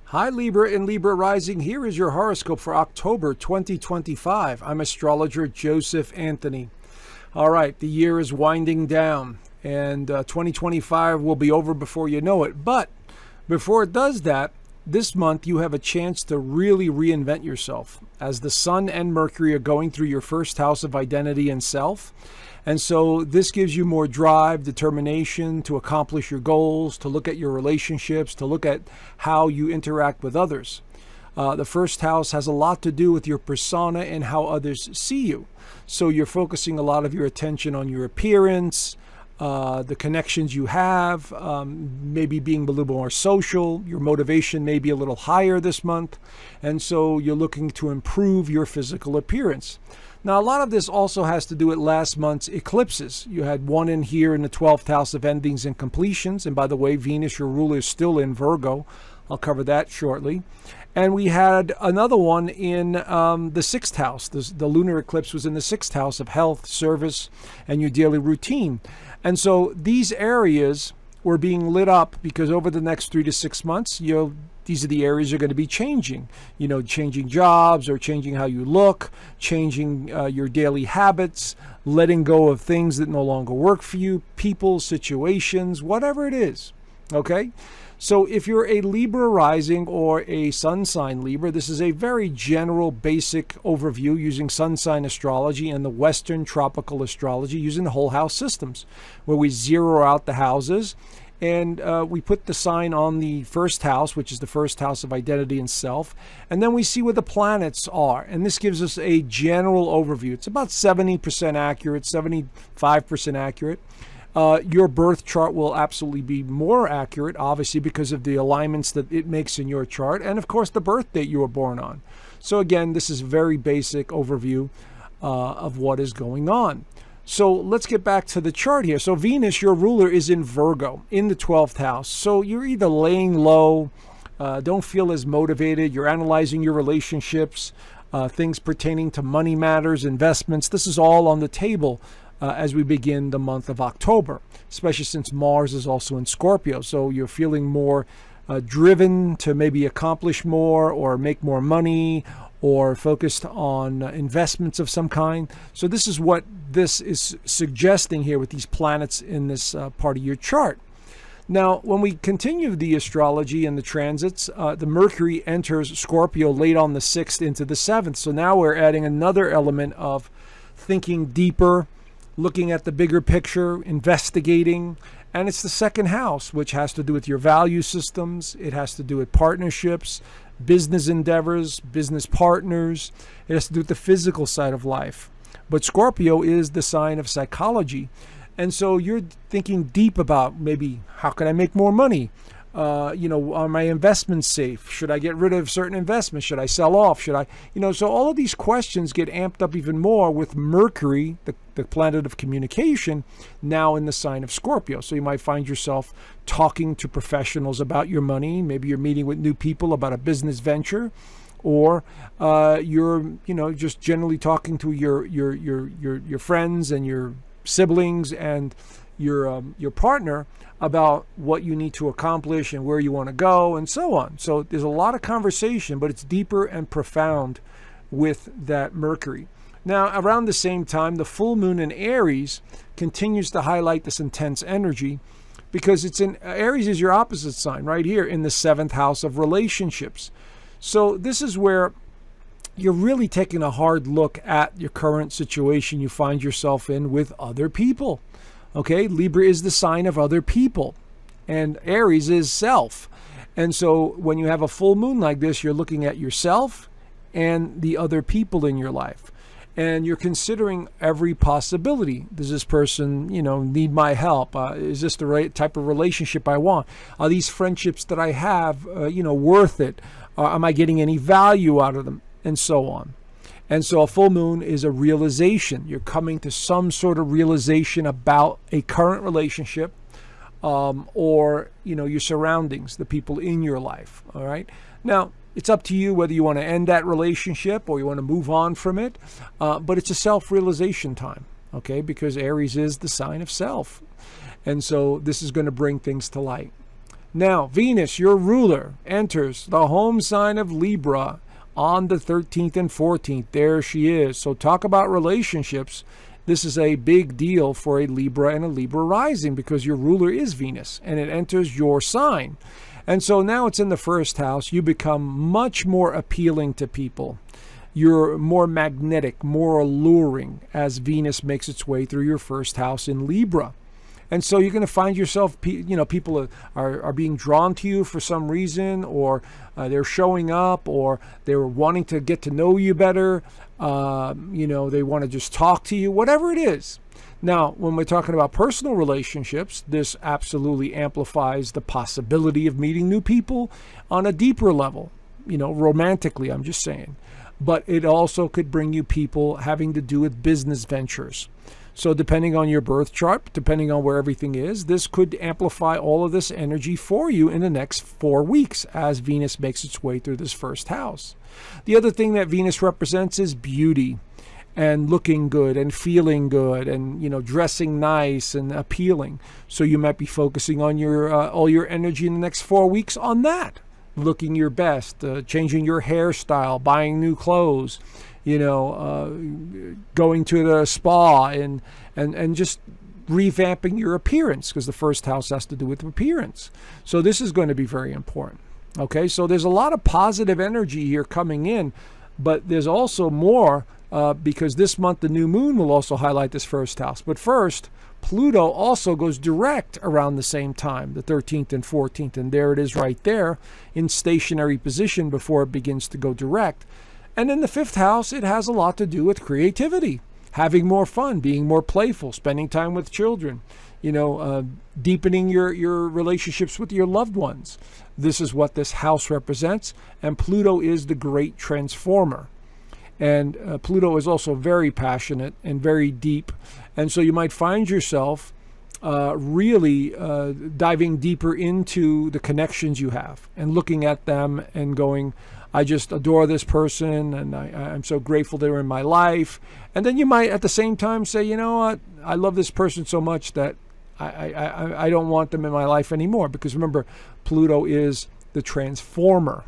Hi Libra and Libra Rising, here is your horoscope for October 2025. I'm Astrologer Joseph Anthony. All right, the year is winding down and 2025 will be over before you know it. But before it does that, this month you have a chance to really reinvent yourself as the Sun and Mercury are going through your first house of identity and self. And so this gives you more drive, determination to accomplish your goals, to look at your relationships, to look at how you interact with others. The first house has a lot to do with your persona and how others see you. So you're focusing a lot of your attention on your appearance, the connections you have, maybe being a little more social. Your motivation may be a little higher this month. And so you're looking to improve your physical appearance. Now, a lot of this also has to do with last month's eclipses. You had one in here in the 12th house of endings and completions. And by the way, Venus, your ruler, is still in Virgo. I'll cover that shortly. And we had another one in the 6th house. The lunar eclipse was in the 6th house of health, service, and your daily routine. And so these areas were being lit up because over the next 3 to 6 months, these are the areas you're going to be changing. Changing jobs or changing how you look, changing your daily habits, letting go of things that no longer work for you, people, situations, whatever it is. Okay? So if you're a Libra rising or a sun sign Libra, this is a very general, basic overview using sun sign astrology and the Western tropical astrology using the whole house systems, where we zero out the houses and we put the sign on the first house, which is the first house of identity and self, and then we see where the planets are. And this gives us a general overview. It's about 70% accurate, 75% accurate. Your birth chart will absolutely be more accurate, obviously, because of the alignments that it makes in your chart, and of course the birth date you were born on. So again, this is a very basic overview of what is going on. So let's get back to the chart here. So Venus, your ruler, is in Virgo in the 12th house. So you're either laying low, don't feel as motivated, you're analyzing your relationships, things pertaining to money matters, investments. This is all on the table as we begin the month of October, especially since Mars is also in Scorpio. So you're feeling more driven to maybe accomplish more or make more money or focused on investments of some kind. So this is what this is suggesting here with these planets in this part of your chart. Now, when we continue the astrology and the transits, the Mercury enters Scorpio late on the 6th into the 7th. So now we're adding another element of thinking deeper, looking at the bigger picture, investigating. And it's the second house, which has to do with your value systems. It has to do with partnerships, business endeavors, business partners. It has to do with the physical side of life. But Scorpio is the sign of psychology. And so you're thinking deep about maybe how can I make more money? Are my investments safe? Should I get rid of certain investments? Should I sell off? So all of these questions get amped up even more with Mercury, the planet of communication, now in the sign of Scorpio. So you might find yourself talking to professionals about your money. Maybe you're meeting with new people about a business venture, or you're just generally talking to your friends and your siblings and your partner about what you need to accomplish and where you want to go and so on. So there's a lot of conversation, but it's deeper and profound with that Mercury. Now, around the same time, the full moon in Aries continues to highlight this intense energy because it's in Aries is your opposite sign right here in the 7th house of relationships. So this is where you're really taking a hard look at your current situation you find yourself in with other people. Okay, Libra is the sign of other people, and Aries is self. And so when you have a full moon like this, you're looking at yourself and the other people in your life. And you're considering every possibility. Does this person, need my help? Is this the right type of relationship I want? Are these friendships that I have, worth it? Am I getting any value out of them? And so on. And so a full moon is a realization. You're coming to some sort of realization about a current relationship or, your surroundings, the people in your life. All right. Now, it's up to you whether you want to end that relationship or you want to move on from it. But it's a self-realization time. Okay. Because Aries is the sign of self. And so this is going to bring things to light. Now, Venus, your ruler, enters the home sign of Libra on the 13th and 14th. There she is. So talk about relationships. This is a big deal for a Libra and a Libra rising because your ruler is Venus and it enters your sign. And so now it's in the first house. You become much more appealing to people. You're more magnetic, more alluring as Venus makes its way through your first house in Libra. And so you're going to find yourself, people are being drawn to you for some reason, or they're showing up, or they're wanting to get to know you better. They want to just talk to you, whatever it is. Now, when we're talking about personal relationships, this absolutely amplifies the possibility of meeting new people on a deeper level, romantically, I'm just saying. But it also could bring you people having to do with business ventures. So depending on your birth chart, depending on where everything is, this could amplify all of this energy for you in the next 4 weeks as Venus makes its way through this first house. The other thing that Venus represents is beauty and looking good and feeling good and, dressing nice and appealing. So you might be focusing on your all your energy in the next 4 weeks on that. Looking your best, changing your hairstyle, buying new clothes, going to the spa and just revamping your appearance, because the first house has to do with appearance. So this is going to be very important. Okay, so there's a lot of positive energy here coming in, but there's also more because this month the new moon will also highlight this first house. But first, Pluto also goes direct around the same time, the 13th and 14th, and there it is right there in stationary position before it begins to go direct. And in the fifth house, it has a lot to do with creativity, having more fun, being more playful, spending time with children, deepening your relationships with your loved ones. This is what this house represents, and Pluto is the great transformer. And Pluto is also very passionate and very deep. And so you might find yourself really diving deeper into the connections you have and looking at them and going, I just adore this person and I'm so grateful they're in my life. And then you might at the same time say, you know what, I love this person so much that I don't want them in my life anymore. Because remember, Pluto is the transformer.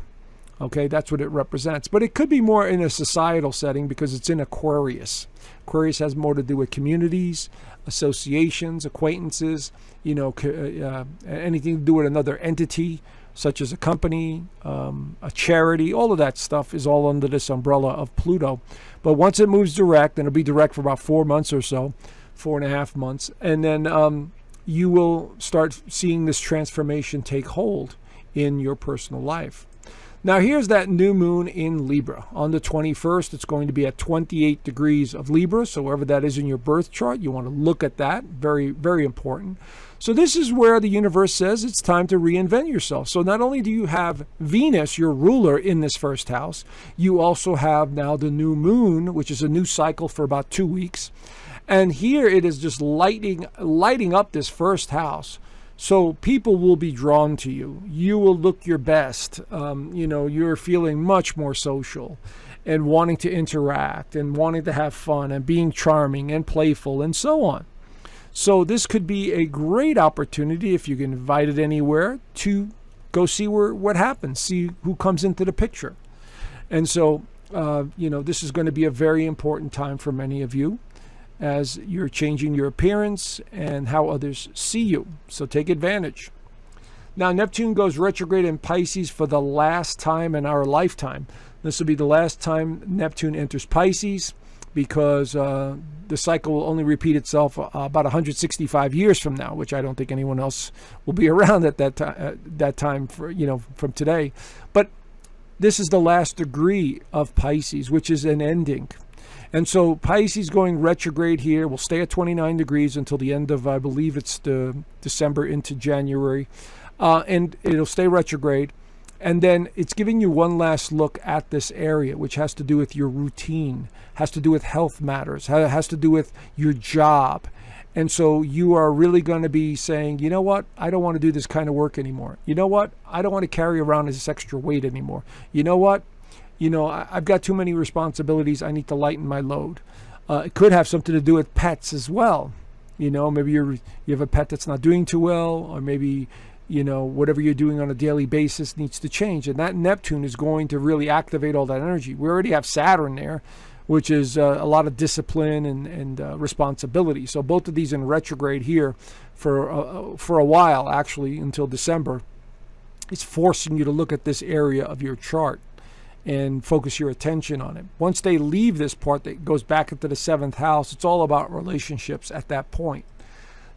Okay, that's what it represents. But it could be more in a societal setting because it's in Aquarius. Aquarius has more to do with communities, associations, acquaintances, anything to do with another entity, such as a company, a charity. All of that stuff is all under this umbrella of Pluto. But once it moves direct, and it'll be direct for about 4 months or so, 4.5 months, and then you will start seeing this transformation take hold in your personal life. Now here's that new moon in Libra. On the 21st, it's going to be at 28 degrees of Libra. So wherever that is in your birth chart, you want to look at that. Very, very important. So this is where the universe says it's time to reinvent yourself. So not only do you have Venus, your ruler, in this first house, you also have now the new moon, which is a new cycle for about 2 weeks. And here it is just lighting up this first house. So people will be drawn to you. You will look your best. You're feeling much more social and wanting to interact and wanting to have fun and being charming and playful and so on. So this could be a great opportunity, if you get invited anywhere, to go see what happens, see who comes into the picture. And so, this is going to be a very important time for many of you, as you're changing your appearance and how others see you. So take advantage. Now, Neptune goes retrograde in Pisces for the last time in our lifetime. This will be the last time Neptune enters Pisces, because the cycle will only repeat itself about 165 years from now, which I don't think anyone else will be around at that time for, from today. But this is the last degree of Pisces, which is an ending. And so Pisces going retrograde here will stay at 29 degrees until the end of, I believe it's the December into January. And it'll stay retrograde. And then it's giving you one last look at this area, which has to do with your routine, has to do with health matters, has to do with your job. And so you are really going to be saying, you know what, I don't want to do this kind of work anymore. You know what, I don't want to carry around this extra weight anymore. You know what, I've got too many responsibilities. I need to lighten my load. It could have something to do with pets as well. Maybe you have a pet that's not doing too well, or maybe whatever you're doing on a daily basis needs to change. And that Neptune is going to really activate all that energy. We already have Saturn there, which is a lot of discipline and responsibility. So both of these in retrograde here for a while, actually, until December. It's forcing you to look at this area of your chart and focus your attention on it. Once they leave this part that goes back into the 7th house, it's all about relationships at that point.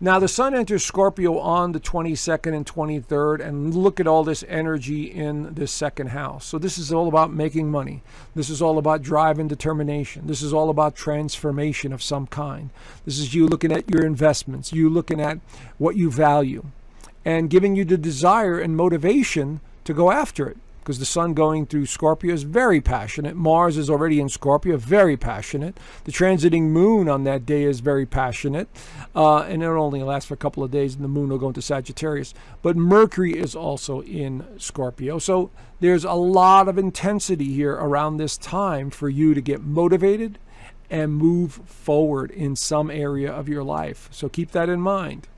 Now, the sun enters Scorpio on the 22nd and 23rd, and look at all this energy in this 2nd house. So this is all about making money. This is all about drive and determination. This is all about transformation of some kind. This is you looking at your investments, you looking at what you value, and giving you the desire and motivation to go after it. Because the sun going through Scorpio is very passionate. Mars is already in Scorpio, very passionate. The transiting moon on that day is very passionate. And it'll only last for a couple of days, and the moon will go into Sagittarius. But Mercury is also in Scorpio. So there's a lot of intensity here around this time for you to get motivated and move forward in some area of your life. So keep that in mind.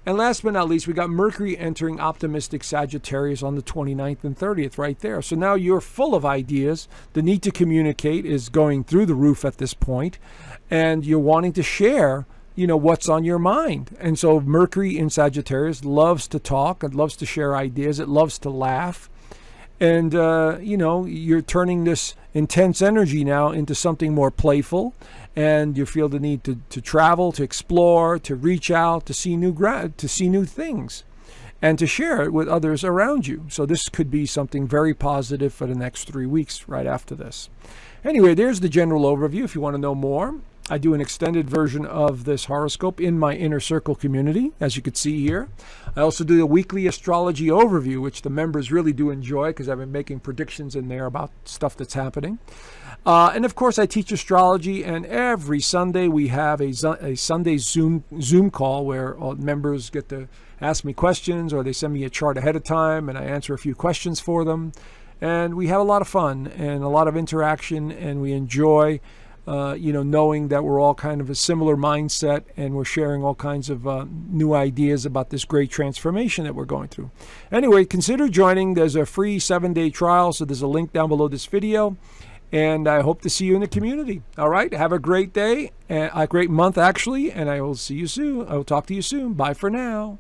And last but not least, we got Mercury entering optimistic Sagittarius on the 29th and 30th right there. So now you're full of ideas. The need to communicate is going through the roof at this point, and you're wanting to share, what's on your mind. And so Mercury in Sagittarius loves to talk. It loves to share ideas. It loves to laugh. And, you're turning this intense energy now into something more playful. And you feel the need to travel, to explore, to reach out, to see new things, and to share it with others around you. So this could be something very positive for the next 3 weeks right after this. Anyway, there's the general overview. If you want to know more, I do an extended version of this horoscope in my Inner Circle community, as you can see here. I also do a weekly astrology overview, which the members really do enjoy because I've been making predictions in there about stuff that's happening. And of course, I teach astrology, and every Sunday we have a Sunday Zoom call where all members get to ask me questions, or they send me a chart ahead of time, and I answer a few questions for them. And we have a lot of fun and a lot of interaction, and we enjoy knowing that we're all kind of a similar mindset, and we're sharing all kinds of new ideas about this great transformation that we're going through. Anyway, consider joining. There's a free 7-day trial, so there's a link down below this video, and I hope to see you in the community. All right, have a great day, a great month actually, and I will see you soon. I will talk to you soon. Bye for now.